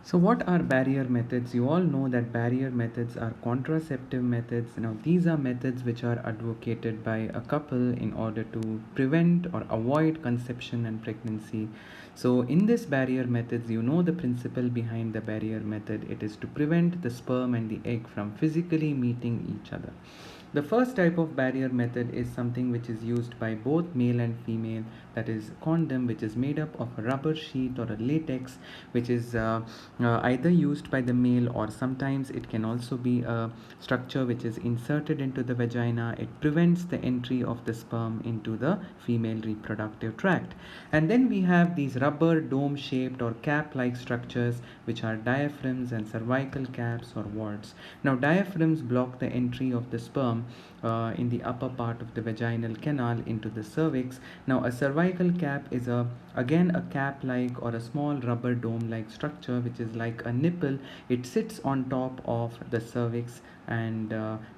So, what are barrier methods? You all know that barrier methods are contraceptive methods. Now, these are methods which are advocated by a couple in order to prevent or avoid conception and pregnancy. So, in this barrier methods, you know the principle behind the barrier method. It is to prevent the sperm and the egg from physically meeting each other. The first type of barrier method is something which is used by both male and female, that is condom, which is made up of a rubber sheet or a latex, which is either used by the male, or sometimes it can also be a structure which is inserted into the vagina. It prevents the entry of the sperm into the female reproductive tract. And then we have these rubber dome shaped or cap like structures, which are diaphragms and cervical caps or warts. Now, diaphragms block the entry of the sperm in the upper part of the vaginal canal into the cervix. Now, a cervical cap is again a cap like or a small rubber dome like structure which is like a nipple. It sits on top of the cervix, and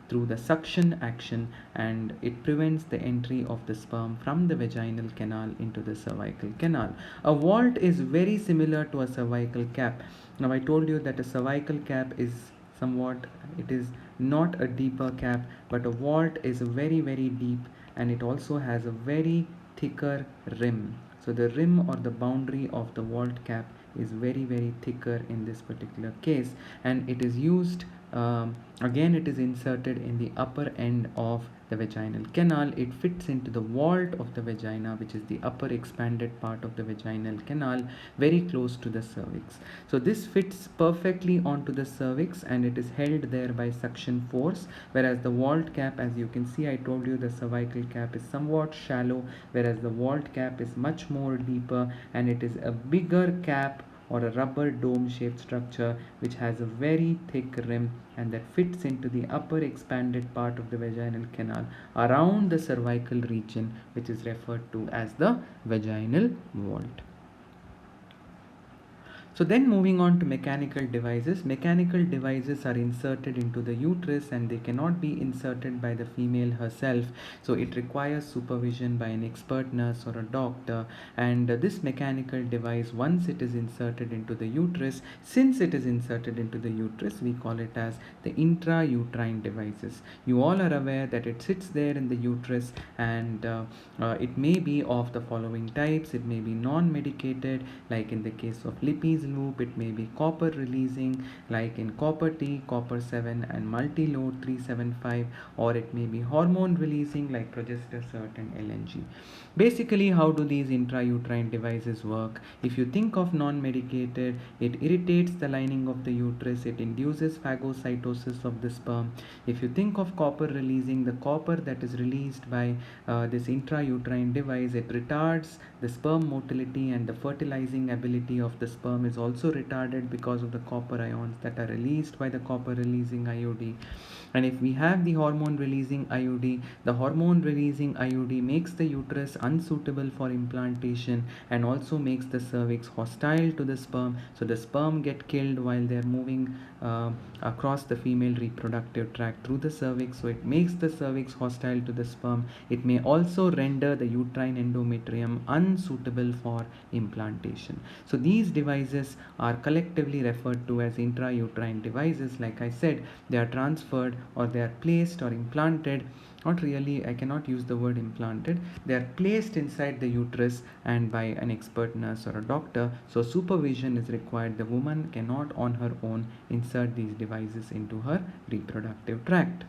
through the suction action, and it prevents the entry of the sperm from the vaginal canal into the cervical canal. A vault is very similar to a cervical cap. Now, I told you that a cervical cap is somewhat, it is not a deeper cap, but a vault is very deep, and it also has a very thicker rim. So the rim or the boundary of the vault cap is very thicker in this particular case, and it is used, again it is inserted in the upper end of the vaginal canal. It fits into the vault of the vagina, which is the upper expanded part of the vaginal canal, very close to the cervix. So this fits perfectly onto the cervix, and it is held there by suction force, whereas the vault cap, as you can see, I told you the cervical cap is somewhat shallow, whereas the vault cap is much more deeper, and it is a bigger cap or a rubber dome shaped structure which has a very thick rim, and that fits into the upper expanded part of the vaginal canal around the cervical region, which is referred to as the vaginal vault. So then moving on to mechanical devices. Mechanical devices are inserted into the uterus, and they cannot be inserted by the female herself. So it requires supervision by an expert nurse or a doctor. And this mechanical device, once it is inserted into the uterus, since it is inserted into the uterus, we call it as the intrauterine devices. You all are aware that it sits there in the uterus, and it may be of the following types. It may be non-medicated, like in the case of Lippes loop. It may be copper releasing, like in copper T, copper 7 and multi-load 375, or it may be hormone releasing like progesterone and LNG. Basically, how do these intrauterine devices work? If you think of non-medicated, it irritates the lining of the uterus, it induces phagocytosis of the sperm. If you think of copper releasing, the copper that is released by this intrauterine device, it retards the sperm motility, and the fertilizing ability of the sperm is also retarded because of the copper ions that are released by the copper releasing IUD. And if we have the hormone releasing IUD, the hormone releasing IUD makes the uterus unsuitable for implantation, and also makes the cervix hostile to the sperm. So the sperm get killed while they are moving across the female reproductive tract through the cervix. So it makes the cervix hostile to the sperm. It may also render the uterine endometrium unsuitable for implantation. So these devices are collectively referred to as intrauterine devices. Like I said, they are transferred, or they are placed or implanted. Not really, I cannot use the word implanted. They are placed inside the uterus, and by an expert nurse or a doctor. So supervision is required. The woman cannot on her own insert these devices into her reproductive tract.